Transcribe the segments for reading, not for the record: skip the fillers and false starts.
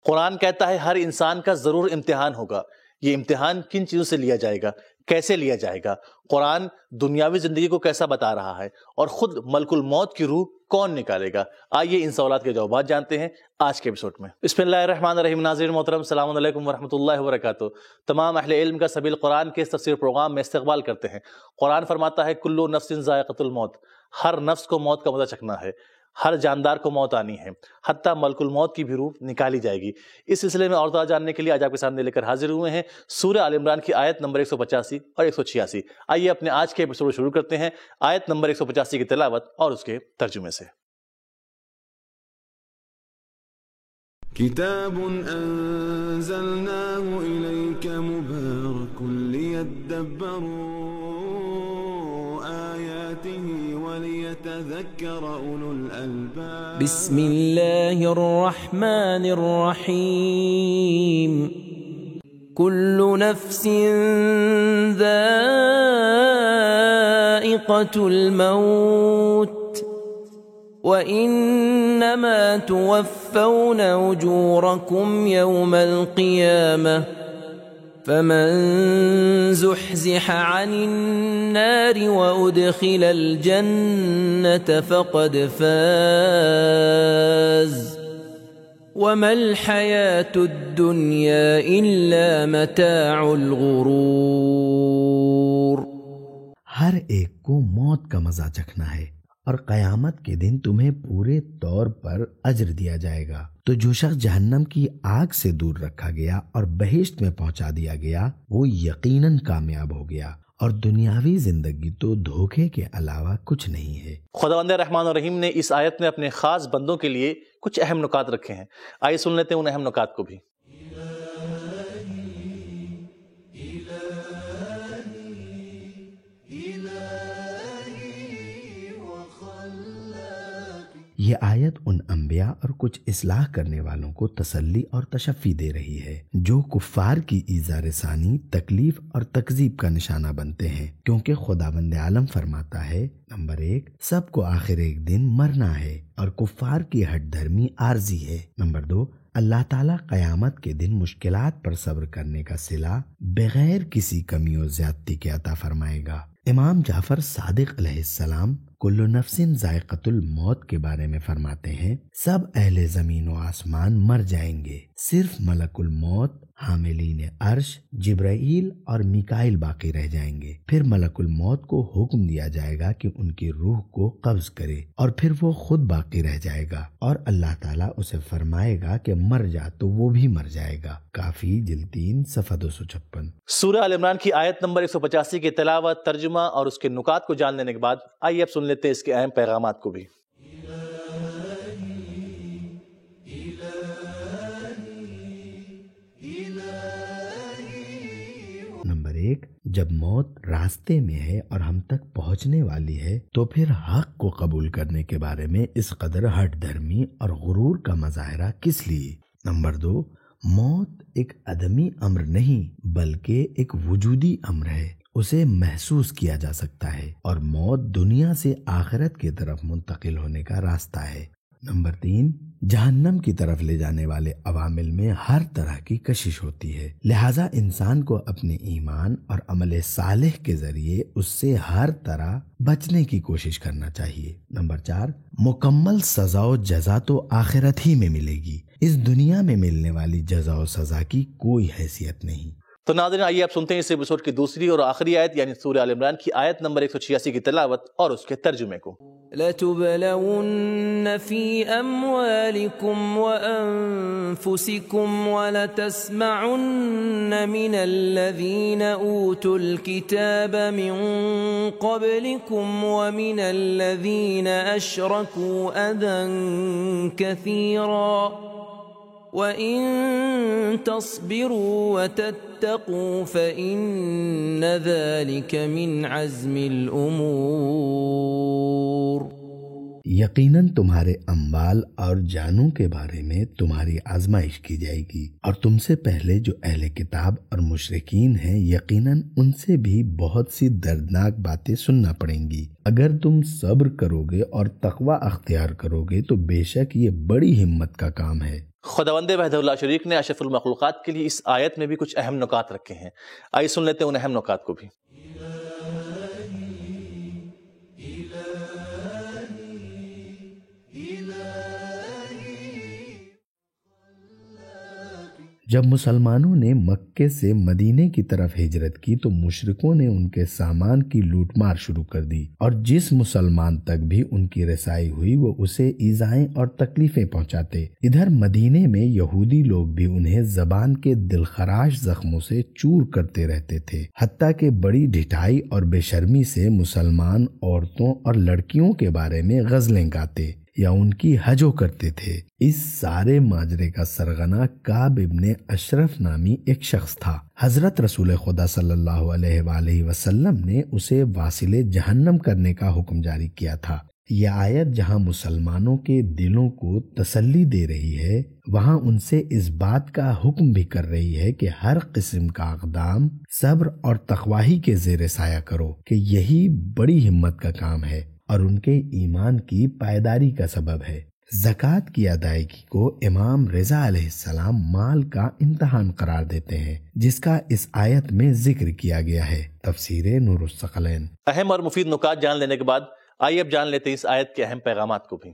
قرآن کہتا ہے ہر انسان کا ضرور امتحان ہوگا. یہ امتحان کن چیزوں سے لیا جائے گا، کیسے لیا جائے گا؟ قرآن دنیاوی زندگی کو کیسا بتا رہا ہے، اور خود ملک الموت کی روح کون نکالے گا؟ آئیے ان سوالات کے جوابات جانتے ہیں آج کے ایپیسوڈ میں. بسم اللہ الرحمن الرحیم. ناظرین محترم، السلام علیکم ورحمۃ اللہ وبرکاتہ. تمام اہل علم کا سبیل قرآن کے اس تفسیر پروگرام میں استقبال کرتے ہیں. قرآن فرماتا ہے کلو نفس ذائقۃ الموت، ہر نفس کو موت کا مزہ چکھنا ہے، ہر جاندار کو موت آنی ہے، حتیٰ ملک الموت کی بھی روح نکالی جائے گی. اس سلسلے میں اور زیادہ جاننے کے لیے آج آپ کے سامنے لے کر حاضر ہوئے ہیں سورہ آل عمران کی آیت نمبر 185 اور 186. آئیے اپنے آج کے ایپیسوڈ شروع کرتے ہیں آیت نمبر 185 کی تلاوت اور اس کے ترجمے سے. کتاب انزلناه الیک مبارک لیدبروا آیاته وليتذكر أولو الألباب. بسم الله الرحمن الرحيم. كل نفس ذائقة الموت وإنما توفون أجوركم يوم القيامة فمن زحزح عن النار وأدخل الجنة فقد فاز وما الحياة الدنيا إلا متاع الغرور. ہر ایک کو موت کا مزہ چکھنا ہے، اور قیامت کے دن تمہیں پورے طور پر اجر دیا جائے گا. تو جو شخص جہنم کی آگ سے دور رکھا گیا اور بہشت میں پہنچا دیا گیا وہ یقیناً کامیاب ہو گیا، اور دنیاوی زندگی تو دھوکے کے علاوہ کچھ نہیں ہے. خداوند رحمان الرحیم نے اس آیت میں اپنے خاص بندوں کے لیے کچھ اہم نکات رکھے ہیں. آئیے سن لیتے ہیں ان اہم نکات کو بھی. یہ آیت ان انبیاء اور کچھ اصلاح کرنے والوں کو تسلی اور تشفی دے رہی ہے جو کفار کی ایذا رسانی، تکلیف اور تکذیب کا نشانہ بنتے ہیں، کیونکہ خداوند عالم فرماتا ہے نمبر 1 سب کو آخر ایک دن مرنا ہے، اور کفار کی ہٹ دھرمی عارضی ہے. نمبر 2 اللہ تعالیٰ قیامت کے دن مشکلات پر صبر کرنے کا صلہ بغیر کسی کمی و زیادتی کے عطا فرمائے گا. امام جعفر صادق علیہ السلام کل نفس ذائقۃ الموت کے بارے میں فرماتے ہیں سب اہل زمین و آسمان مر جائیں گے، صرف ملک الموت، حاملین عرش، جبرائیل اور میکائیل باقی رہ جائیں گے. پھر ملک الموت کو حکم دیا جائے گا کہ ان کی روح کو قبض کرے، اور پھر وہ خود باقی رہ جائے گا، اور اللہ تعالیٰ اسے فرمائے گا کہ مر جا تو وہ بھی مر جائے گا. کافی جلد 3 صفحہ 256. سورہ آل عمران کی آیت نمبر 185 کی تلاوت، ترجمہ اور اس کے نکات کو جان لینے کے بعد آئیے اب سن لیتے ہیں اس کے اہم پیغامات کو بھی. نمبر 1 جب موت راستے میں ہے اور ہم تک پہنچنے والی ہے تو پھر حق کو قبول کرنے کے بارے میں اس قدر ہٹ دھرمی اور غرور کا مظاہرہ کس لیے؟ نمبر 2 موت ایک عدمی امر نہیں بلکہ ایک وجودی امر ہے، اسے محسوس کیا جا سکتا ہے، اور موت دنیا سے آخرت کی طرف منتقل ہونے کا راستہ ہے. نمبر 3 جہنم کی طرف لے جانے والے عوامل میں ہر طرح کی کشش ہوتی ہے، لہٰذا انسان کو اپنے ایمان اور عمل صالح کے ذریعے اس سے ہر طرح بچنے کی کوشش کرنا چاہیے. نمبر 4 مکمل سزا و جزا تو آخرت ہی میں ملے گی، اس دنیا میں ملنے والی جزا و سزا کی کوئی حیثیت نہیں. تو ناظرین آئیے آپ سنتے ہیں اس ایپیسوڈ کی دوسری اور آخری آیت یعنی سورہ آل عمران کی آیت نمبر 186 کی تلاوت اور اس کے ترجمے کو. لَتُبْلَوُنَّ فِي أَمْوَالِكُمْ وَأَنفُسِكُمْ وَلَتَسْمَعُنَّ مِنَ الَّذِينَ أُوتُوا الْكِتَابَ مِنْ قَبْلِكُمْ وَمِنَ الَّذِينَ أَشْرَكُوا أَذًى كَثِيرًا وَإِن تَصْبِرُوا وَتَتَّقُوا فَإِنَّ ذَلِكَ مِنْ عَزْمِ الْأُمُورِ. یقیناً تمہارے اموال اور جانوں کے بارے میں تمہاری آزمائش کی جائے گی، اور تم سے پہلے جو اہل کتاب اور مشرکین ہیں یقیناً ان سے بھی بہت سی دردناک باتیں سننا پڑیں گی. اگر تم صبر کرو گے اور تقوی اختیار کرو گے تو بے شک یہ بڑی ہمت کا کام ہے. خداوند وحدہ اللہ شریک نے اشرف المخلوقات کے لیے اس آیت میں بھی کچھ اہم نکات رکھے ہیں. آئیے سن لیتے ہیں ان اہم نکات کو بھی. جب مسلمانوں نے مکے سے مدینے کی طرف ہجرت کی تو مشرکوں نے ان کے سامان کی لوٹ مار شروع کر دی، اور جس مسلمان تک بھی ان کی رسائی ہوئی وہ اسے ایذائیں اور تکلیفیں پہنچاتے. ادھر مدینے میں یہودی لوگ بھی انہیں زبان کے دلخراش زخموں سے چور کرتے رہتے تھے، حتیٰ کہ بڑی ڈھٹائی اور بے شرمی سے مسلمان عورتوں اور لڑکیوں کے بارے میں غزلیں گاتے یا ان کی ہجو کرتے تھے. اس سارے ماجرے کا سرغنہ کعب ابن اشرف نامی ایک شخص تھا. حضرت رسول خدا صلی اللہ علیہ وآلہ وسلم نے اسے واصل جہنم کرنے کا حکم جاری کیا تھا. یہ آیت جہاں مسلمانوں کے دلوں کو تسلی دے رہی ہے، وہاں ان سے اس بات کا حکم بھی کر رہی ہے کہ ہر قسم کا اقدام صبر اور تقوی کے زیر سایہ کرو، کہ یہی بڑی ہمت کا کام ہے اور ان کے ایمان کی پائیداری کا سبب ہے. زکوٰۃ کی ادائیگی کو امام رضا علیہ السلام مال کا امتحان قرار دیتے ہیں، جس کا اس آیت میں ذکر کیا گیا ہے. تفسیر نور الثقلین. اہم اور مفید نکات جان لینے کے بعد آئیے اب جان لیتے ہیں اس آیت کے اہم پیغامات کو بھی.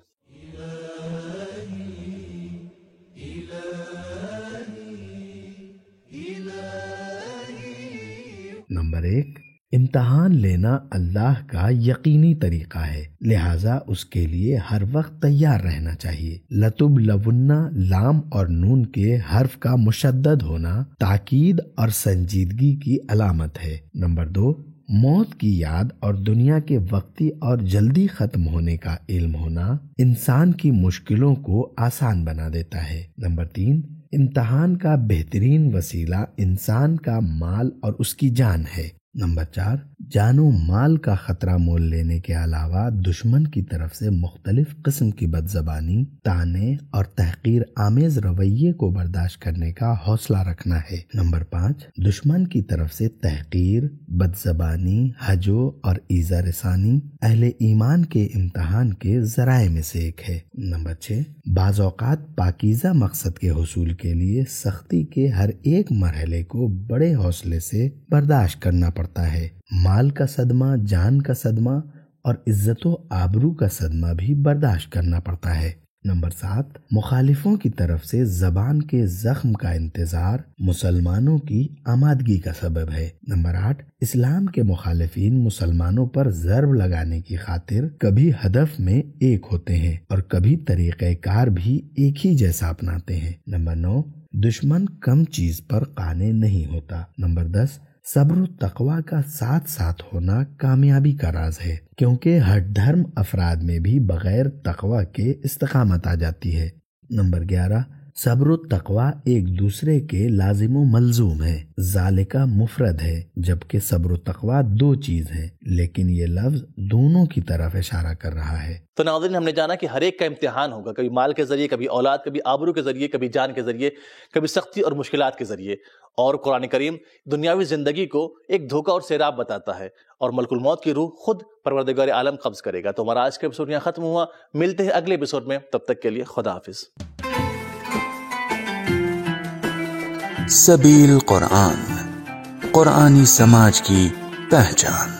نمبر 1، امتحان لینا اللہ کا یقینی طریقہ ہے، لہٰذا اس کے لیے ہر وقت تیار رہنا چاہیے. لتبلون لام اور نون کے حرف کا مشدد ہونا تاکید اور سنجیدگی کی علامت ہے. نمبر 2، موت کی یاد اور دنیا کے وقتی اور جلدی ختم ہونے کا علم ہونا انسان کی مشکلوں کو آسان بنا دیتا ہے. نمبر 3، امتحان کا بہترین وسیلہ انسان کا مال اور اس کی جان ہے. نمبر 4، جان و مال کا خطرہ مول لینے کے علاوہ دشمن کی طرف سے مختلف قسم کی بدزبانی، طعنے اور تحقیر آمیز رویے کو برداشت کرنے کا حوصلہ رکھنا ہے. نمبر 5، دشمن کی طرف سے تحقیر، بدزبانی، ہجو اور ایذا رسانی اہل ایمان کے امتحان کے ذرائع میں سے ایک ہے. نمبر 6، بعض اوقات پاکیزہ مقصد کے حصول کے لیے سختی کے ہر ایک مرحلے کو بڑے حوصلے سے برداشت کرنا پڑتا ہے. مال کا صدمہ، جان کا صدمہ اور عزت و آبرو کا صدمہ بھی برداشت کرنا پڑتا ہے. نمبر 7، مخالفوں کی طرف سے زبان کے زخم کا انتظار مسلمانوں کی آمادگی کا سبب ہے. نمبر 8، اسلام کے مخالفین مسلمانوں پر ضرب لگانے کی خاطر کبھی ہدف میں ایک ہوتے ہیں اور کبھی طریقہ کار بھی ایک ہی جیسا اپناتے ہیں. نمبر 9، دشمن کم چیز پر قانع نہیں ہوتا. نمبر 10، صبر و تقوی کا ساتھ ساتھ ہونا کامیابی کا راز ہے، کیونکہ ہر دھرم افراد میں بھی بغیر تقوی کے استقامت آ جاتی ہے. نمبر 11، صبر و تقوی ایک دوسرے کے لازم و ملزوم ہے. ذالکہ مفرد ہے، جبکہ صبر و تقوی دو چیز ہیں، لیکن یہ لفظ دونوں کی طرف اشارہ کر رہا ہے. تو ناظرین، ہم نے جانا کہ ہر ایک کا امتحان ہوگا، کبھی مال کے ذریعے، کبھی اولاد، کبھی آبرو کے ذریعے، کبھی جان کے ذریعے، کبھی سختی اور مشکلات کے ذریعے. اور قرآن کریم دنیاوی زندگی کو ایک دھوکہ اور سیراب بتاتا ہے، اور ملک الموت کی روح خود پروردگار عالم قبض کرے گا. تو ہمارا آج کا ایپیسوڈ یہاں ختم ہوا. ملتے ہیں اگلے ایپیسوڈ میں، تب تک کے لیے خدا حافظ. سبیل قرآن، قرآنی سماج کی پہچان.